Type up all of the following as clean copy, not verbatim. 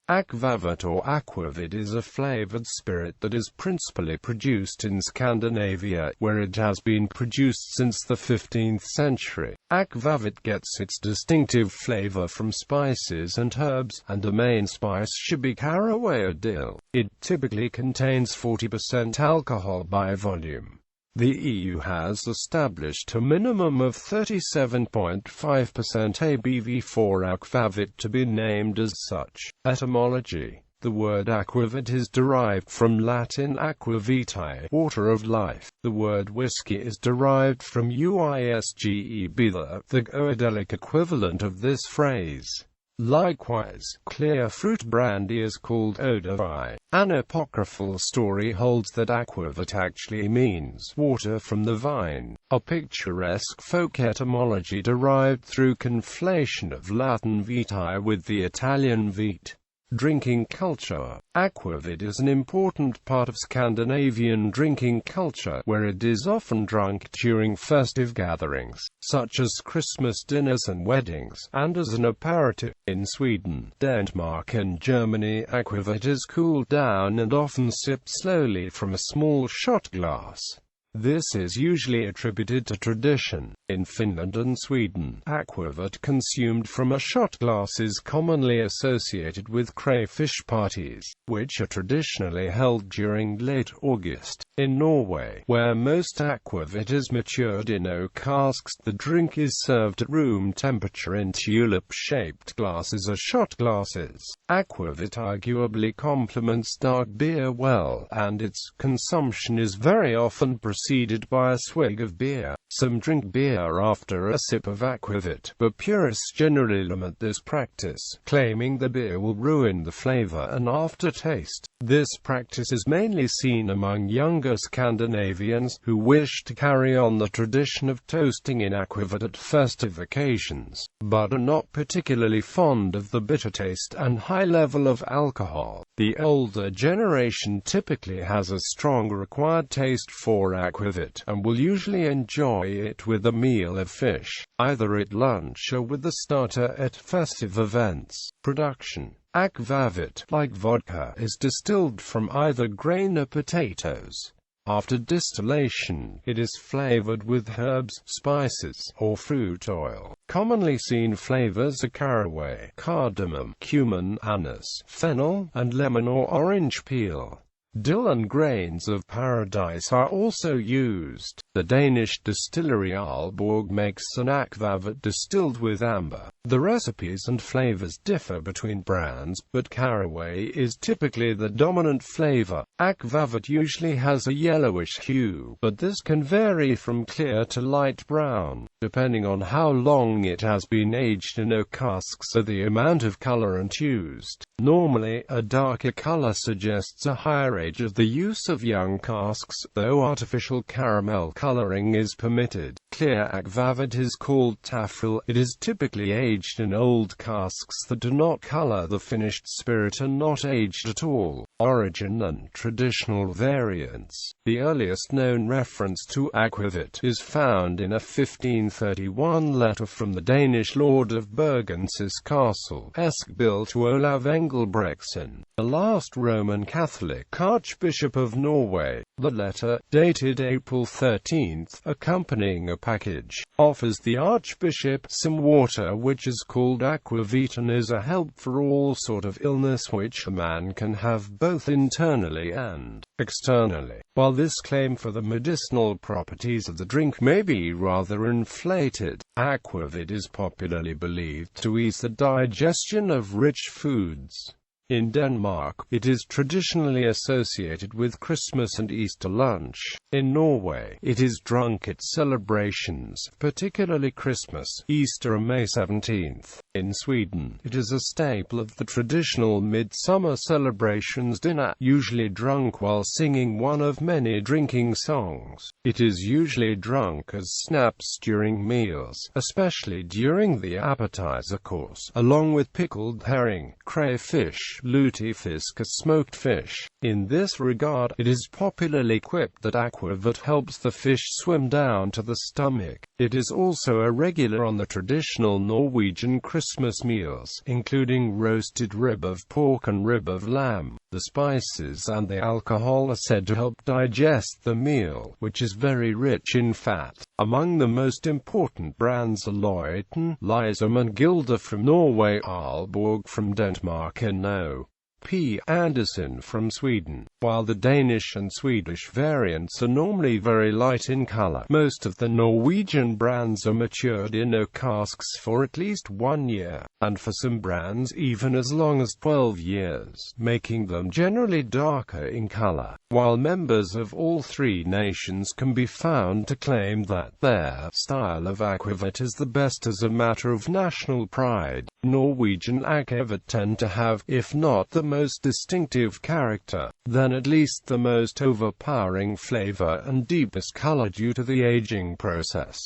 Aquavit or aquavit is a flavoured spirit that is principally produced in Scandinavia, where it has been produced since the 15th century. Aquavit gets its distinctive flavour from spices and herbs, and the main spice should be caraway or dill. It typically contains 40% alcohol by volume. The EU has established a minimum of 37.5% ABV for Aquavit to be named as such. Etymology. The word aquavit is derived from Latin aquavitae, water of life. The word whiskey is derived from uisgeb, the Goidelic equivalent of this phrase. Likewise, clear fruit brandy is called eau de vie. An apocryphal story holds that aquavit actually means water from the vine, a picturesque folk etymology derived through conflation of Latin vitae with the Italian vite. Drinking culture. Aquavit is an important part of Scandinavian drinking culture, where it is often drunk during festive gatherings, such as Christmas dinners and weddings, and as an aperitif. In Sweden, Denmark and Germany, aquavit is cooled down and often sipped slowly from a small shot glass. This is usually attributed to tradition. In Finland and Sweden, aquavit consumed from a shot glass is commonly associated with crayfish parties, which are traditionally held during late August. In Norway, where most aquavit is matured in oak casks, the drink is served at room temperature in tulip-shaped glasses or shot glasses. Aquavit arguably complements dark beer well, and its consumption is very often preceded by a swig of beer. Some drink beer after a sip of aquavit, but purists generally lament this practice, claiming the beer will ruin the flavor and aftertaste. This practice is mainly seen among younger Scandinavians, who wish to carry on the tradition of toasting in aquavit at festive occasions, but are not particularly fond of the bitter taste and high level of alcohol. The older generation typically has a strong required taste for aquavit, and will usually enjoy it with a meal of fish, either at lunch or with the starter at festive events. Production. Aquavit, like vodka, is distilled from either grain or potatoes. After distillation, it is flavored with herbs, spices, or fruit oil. Commonly seen flavors are caraway, cardamom, cumin, anise, fennel, and lemon or orange peel. Dill and grains of paradise are also used. The Danish distillery Aalborg makes an aquavit distilled with amber. The recipes and flavors differ between brands, but caraway is typically the dominant flavor. Aquavit usually has a yellowish hue, but this can vary from clear to light brown, depending on how long it has been aged in oak casks or the amount of colorant used. Normally, a darker color suggests a higher age of the use of young casks, though artificial caramel coloring is permitted. Clear aquavit is called taffel. It is typically aged in old casks that do not color the finished spirit and not aged at all. Origin and traditional variants. The earliest known reference to aquavit is found in a 1531 letter from the Danish lord of Bergensis Castle, built to Olav Engelbrektsson, the last Roman Catholic Archbishop of Norway. The letter, dated April 13, accompanying a package, offers the Archbishop some water which is called aquavit and is a help for all sort of illness which a man can have both internally and externally. While this claim for the medicinal properties of the drink may be rather inflated, aquavit is popularly believed to ease the digestion of rich foods. In Denmark, it is traditionally associated with Christmas and Easter lunch. In Norway, it is drunk at celebrations, particularly Christmas, Easter and May 17th. In Sweden, it is a staple of the traditional midsummer celebrations dinner, usually drunk while singing one of many drinking songs. It is usually drunk as snaps during meals, especially during the appetizer course, along with pickled herring, crayfish, lutefisk or smoked fish. In this regard, it is popularly quipped that aquavit helps the fish swim down to the stomach. It is also a regular on the traditional Norwegian Christmas Christmas meals, including roasted rib of pork and rib of lamb. The spices and the alcohol are said to help digest the meal, which is very rich in fat. Among the most important brands are Løiten, Lysum and Gilde from Norway, Aalborg from Denmark and O.P. Andersen from Sweden. While the Danish and Swedish variants are normally very light in color, most of the Norwegian brands are matured in oak casks for at least 1 year, and for some brands even as long as 12 years, making them generally darker in color. While members of all three nations can be found to claim that their style of Aquavit is the best as a matter of national pride, Norwegian Aquavit tend to have, if not the most distinctive character, then at least the most overpowering flavor and deepest color due to the aging process.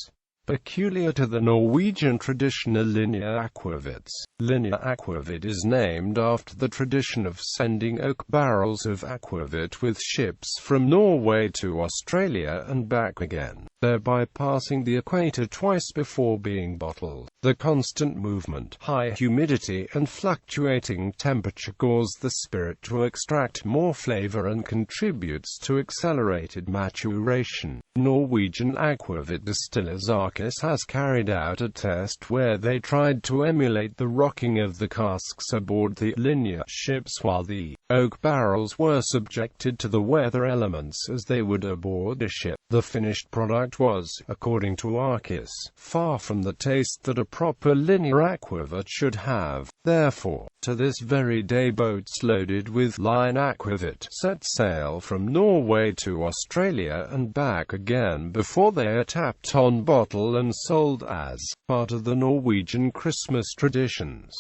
Peculiar to the Norwegian tradition are linear aquavits. Linear aquavit is named after the tradition of sending oak barrels of aquavit with ships from Norway to Australia and back again, thereby passing the equator twice before being bottled. The constant movement, high humidity and fluctuating temperature cause the spirit to extract more flavor and contributes to accelerated maturation. Norwegian aquavit distillers Arcus has carried out a test where they tried to emulate the rocking of the casks aboard the linear ships while the oak barrels were subjected to the weather elements as they would aboard a ship. The finished product was, according to Arcus, far from the taste that a proper linear aquavit should have. Therefore, to this very day boats loaded with line aquavit set sail from Norway to Australia and back again before they are tapped on bottle and sold as part of the Norwegian Christmas traditions.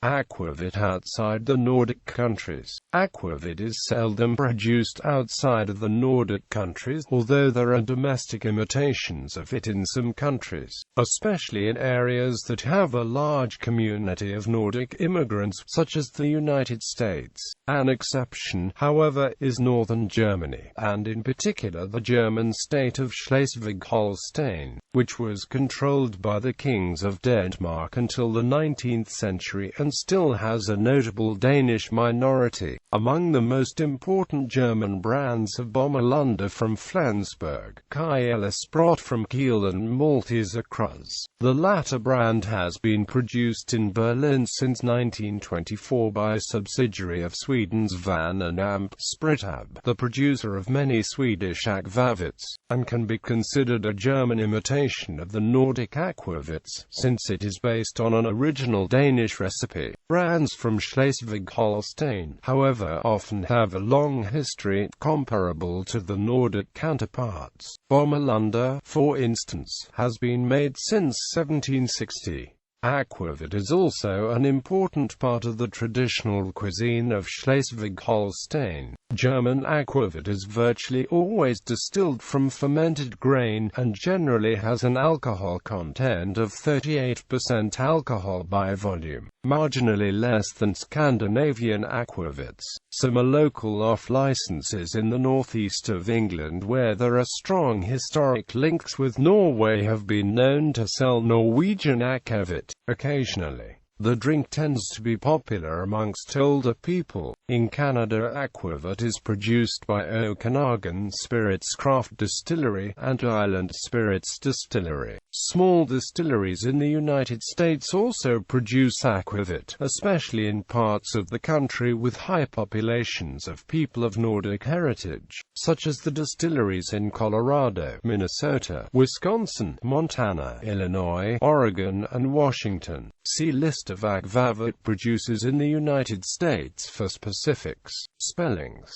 Aquavit outside the Nordic countries. Aquavit is seldom produced outside of the Nordic countries, although there are domestic imitations of it in some countries, especially in areas that have a large community of Nordic immigrants, such as the United States. An exception, however, is northern Germany, and in particular the German state of Schleswig-Holstein, which was controlled by the kings of Denmark until the 19th century and still has a notable Danish minority. Among the most important German brands are Bommerlunder from Flensburg, Kjellesbrot from Kiel and Malteser Kreuz. The latter brand has been produced in Berlin since 1924 by a subsidiary of Sweden's Van and Amp Spritab, the producer of many Swedish aquavits, and can be considered a German imitation of the Nordic aquavits, since it is based on an original Danish recipe. Brands from Schleswig-Holstein, however, often have a long history comparable to the Nordic counterparts. Bommerlunder, for instance, has been made since 1760. Aquavit is also an important part of the traditional cuisine of Schleswig-Holstein. German aquavit is virtually always distilled from fermented grain, and generally has an alcohol content of 38% alcohol by volume, marginally less than Scandinavian aquavits. Some are local off-licenses in the northeast of England where there are strong historic links with Norway have been known to sell Norwegian aquavit. Occasionally, the drink tends to be popular amongst older people. In Canada, aquavit is produced by Okanagan Spirits Craft Distillery and Island Spirits Distillery. Small distilleries in the United States also produce aquavit, especially in parts of the country with high populations of people of Nordic heritage, such as the distilleries in Colorado, Minnesota, Wisconsin, Montana, Illinois, Oregon, and Washington. See List of aquavit producers in the United States for specifics. Spellings.